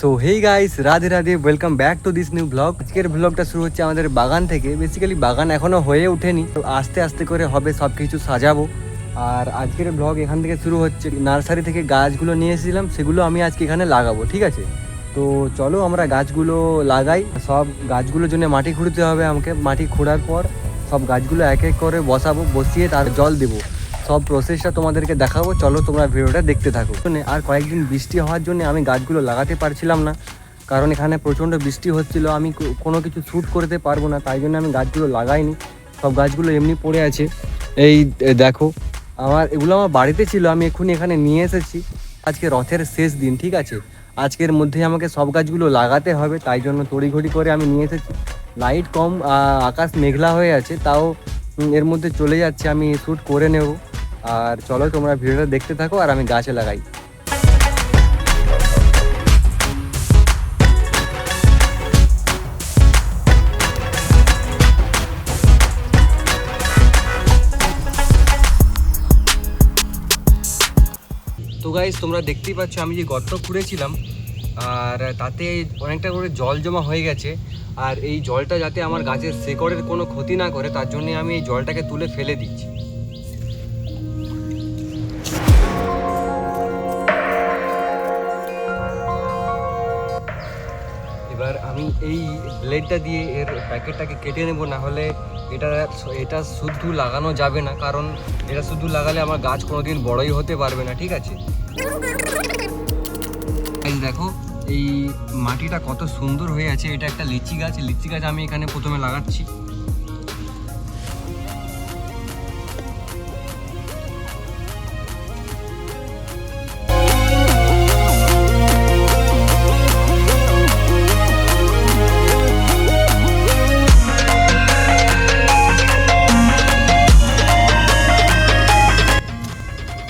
So hey guys, Radhe Radhe, welcome back to this new blog. আজকের ব্লগটা শুরু হচ্ছে আমাদের বাগান থেকে। বেসিক্যালি বাগান এখনো হয়ে ওঠেনি, তো আস্তে আস্তে করে হবে, সব কিছু সাজাবো। আর আজকের ব্লগ এখান থেকে শুরু হচ্ছে। নার্সারি থেকে গাছগুলো নিয়ে এসেছিলাম, সেগুলো আমি আজকে এখানে লাগাবো, ঠিক আছে? তো চলো আমরা গাছগুলো লাগাই। সব গাছগুলোর জন্য মাটি খুঁড়তে হবে আমাকে। মাটি খোঁড়ার পর সব গাছগুলো এক এক করে বসাবো, বসিয়ে তার জল দেবো। সব প্রসেসটা তোমাদেরকে দেখাবো, চলো তোমরা ভিডিওটা দেখতে থাকো। আর কয়েকদিন বৃষ্টি হওয়ার জন্য আমি গাছগুলো লাগাতে পারছিলাম না, কারণ এখানে প্রচণ্ড বৃষ্টি হচ্ছিল। আমি কোনো কিছু শ্যুট করতে পারবো না, তাই জন্য আমি গাছগুলো লাগাইনি। সব গাছগুলো এমনি পড়ে আছে। এই দেখো, এগুলো আমার বাড়িতে ছিল, আমি এক্ষুনি এখানে নিয়ে এসেছি। আজকে রথের শেষ দিন, ঠিক আছে? আজকের মধ্যেই আমাকে সব গাছগুলো লাগাতে হবে, তাই জন্য তড়িঘড়ি করে আমি নিয়ে এসেছি। লাইট কম, আকাশ মেঘলা হয়ে আছে, তাও এর মধ্যে চলে যাচ্ছে, আমি শ্যুট করে নেব। আর চলো তোমরা ভিডিওটা দেখতে থাকো আর আমি গাছে লাগাই। তো গাইস, তোমরা দেখতেই পাচ্ছ আমি যে গর্ত খুঁড়েছিলাম, আর তাতে অনেকটা করে জল জমা হয়ে গেছে। আর এই জলটা যাতে আমার গাছের শেকড়ের কোনো ক্ষতি না করে, তার জন্য আমি এই জলটাকে তুলে ফেলে দিচ্ছি। এবার আমি এই ব্লেডটা দিয়ে এর প্যাকেটটাকে কেটে নেব, না হলে এটা শুধু লাগানো যাবে না, কারণ এটা শুধু লাগালে আমার গাছ কোনোদিন বড়ই হতে পারবে না, ঠিক আছে? এই দেখো, এই মাটিটা কত সুন্দর হয়ে আছে। এটা একটা লিচি গাছ, লিচি গাছ আমি এখানে প্রথমে লাগাচ্ছি।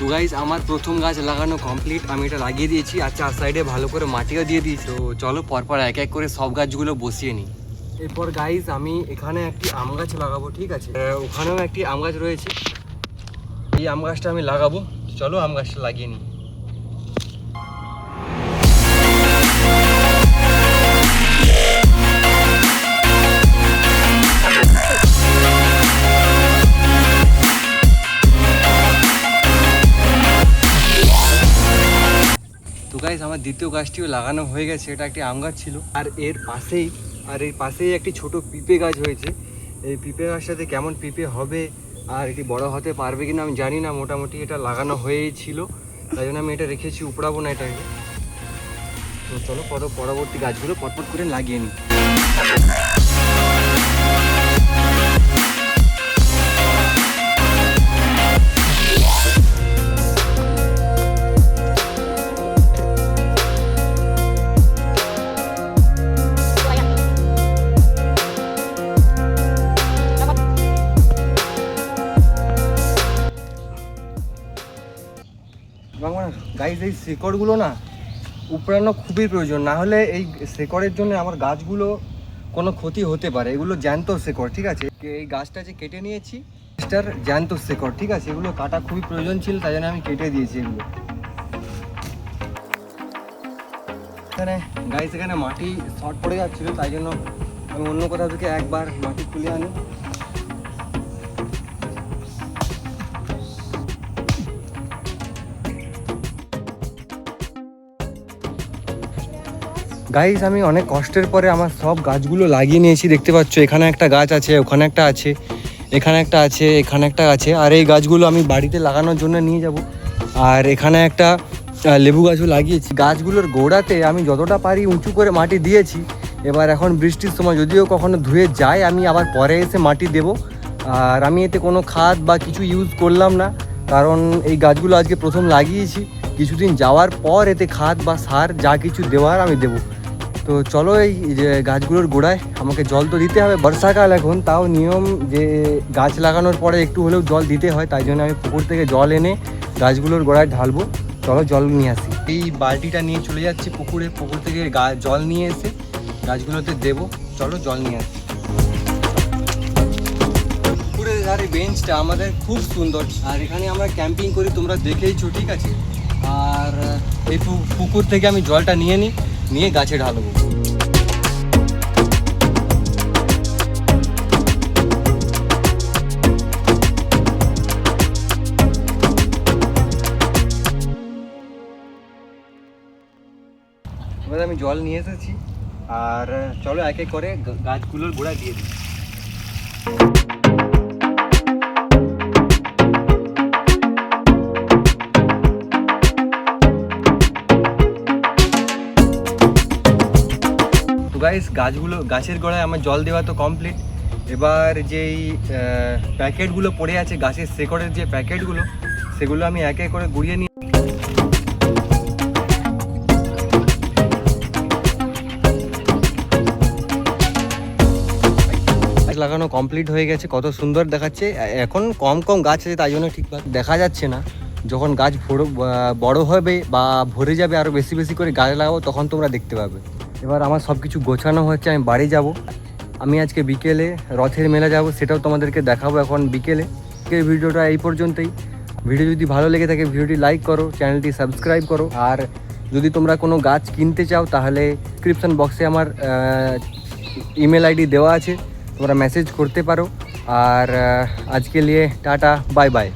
তো গাইজ, আমার প্রথম গাছ লাগানো কমপ্লিট, আমি এটা লাগিয়ে দিয়েছি। আর চার সাইডে ভালো করে মাটিও দিয়ে দিয়েছি। তো চলো পরপর এক এক করে সব গাছগুলো বসিয়ে নিই। এরপর গাইজ আমি এখানে একটি আম গাছ লাগাবো, ঠিক আছে? ওখানেও একটি আম গাছ রয়েছে, এই আম গাছটা আমি লাগাবো। চলো আম গাছটা লাগিয়ে নিই। তো গাইজ, আমার দ্বিতীয় গাছটিও লাগানো হয়ে গেছে। এটা একটি আম গাছ ছিল, আর এর পাশেই একটি ছোট পিঁপে গাছ হয়েছে। এই পিঁপে গাছটাতে কেমন পিঁপে হবে আর এটি বড় হতে পারবে কিনা আমি জানি না। মোটামুটি এটা লাগানো হয়েই ছিল, তাই জন্য আমি এটা রেখেছি, উপড়াবো না এটাকে। তো চলো পরবর্তী গাছগুলো পটপট করে লাগিয়ে নিই। গাইজ, এই শেকড়গুলো না উপড়ানো খুবই প্রয়োজন, না হলে এই শেকড়ের জন্য আমার গাছগুলো কোনো ক্ষতি হতে পারে। এগুলো জ্যান্ত শেকড়, ঠিক আছে? এই গাছটা যে কেটে নিয়েছি, গাছটার জ্যান্ত শেকড়, ঠিক আছে? এগুলো কাটা খুবই প্রয়োজন ছিল, তাই জন্য আমি কেটে দিয়েছি এগুলো। এখানে মাটি শর্ট পড়ে যাচ্ছিল, তাই জন্য আমি অন্য কোথাও থেকে একবার মাটি তুলে আনি। গাইস, আমি অনেক কষ্টের পরে আমার সব গাছগুলো লাগিয়ে নিয়েছি। দেখতে পাচ্ছ, এখানে একটা গাছ আছে, ওখানে একটা আছে, এখানে একটা আছে, এখানে একটা আছে। আর এই গাছগুলো আমি বাড়িতে লাগানোর জন্য নিয়ে যাব। আর এখানে একটা লেবু গাছও লাগিয়েছি। গাছগুলোর গোড়াতে আমি যতটা পারি উঁচু করে মাটি দিয়েছি। এবার এখন বৃষ্টির সময় যদিও কখনো ধুয়ে যায়, আমি আবার পরে এসে মাটি দেব। আর আমি এতে কোনো খাদ বা কিছু ইউজ করলাম না, কারণ এই গাছগুলো আজকে প্রথম লাগিয়েছি। কিছুদিন যাওয়ার পর এতে খাদ বা সার যা কিছু দেওয়ার আমি দেবো। তো চলো, এই যে গাছগুলোর গোড়ায় আমাকে জল তো দিতে হবে। বর্ষাকাল এখন, তাও নিয়ম যে গাছ লাগানোর পরে একটু হলেও জল দিতে হয়, তাই জন্য আমি পুকুর থেকে জল এনে গাছগুলোর গোড়ায় ঢালবো। চলো জল নিয়ে আসি। এই বালতিটা নিয়ে চলে যাচ্ছি পুকুর থেকে জল নিয়ে এসে গাছগুলোতে দেবো। চলো জল নিয়ে আসি। পুকুরের ধারে বেঞ্চটা আমাদের খুব সুন্দর, আর এখানে আমরা ক্যাম্পিং করি, তোমরা দেখেইছো, ঠিক আছে? আর এই পুকুর থেকে আমি জলটা নিয়ে নিই। নিয়ে গাছে ঢালবো। এবার আমি জল নিয়ে এসেছি, আর চলো এক এক করে গাছগুলোর গোড়া দিয়ে দিই। তো গাইস, গাছের গোড়ায় আমার জল দেওয়া তো কমপ্লিট। এবার যেই প্যাকেটগুলো পড়ে আছে, গাছের শেকড়ের যে প্যাকেটগুলো, সেগুলো আমি এক এক করে গুঁড়িয়ে নিই। লাগানো কমপ্লিট হয়ে গেছে, কত সুন্দর দেখাচ্ছে। এখন কম কম গাছ আছে, তাই জন্য ঠিকঠাক দেখা যাচ্ছে না। যখন গাছ বড় হবে বা ভরে যাবে, আরও বেশি বেশি করে গাছ লাগাবো, তখন তোমরা দেখতে পাবে। এবার আমার সব কিছু গোছানো হচ্ছে, আমি বাড়ি যাব। আমি আজকে বিকেলে রথের মেলা যাব, সেটাও তোমাদেরকে দেখাবো এখন বিকেলে। ভিডিওটা এই পর্যন্তই। ভিডিও যদি ভালো লেগে থাকে ভিডিওটি লাইক করো, চ্যানেলটি সাবস্ক্রাইব করো। আর যদি তোমরা কোনো গাছ কিনতে চাও, তাহলে ডিসক্রিপশন বক্সে আমার ইমেল আইডি দেওয়া আছে, তোমরা মেসেজ করতে পারো। আর আজকে লিয়ে টাটা, বাই বাই।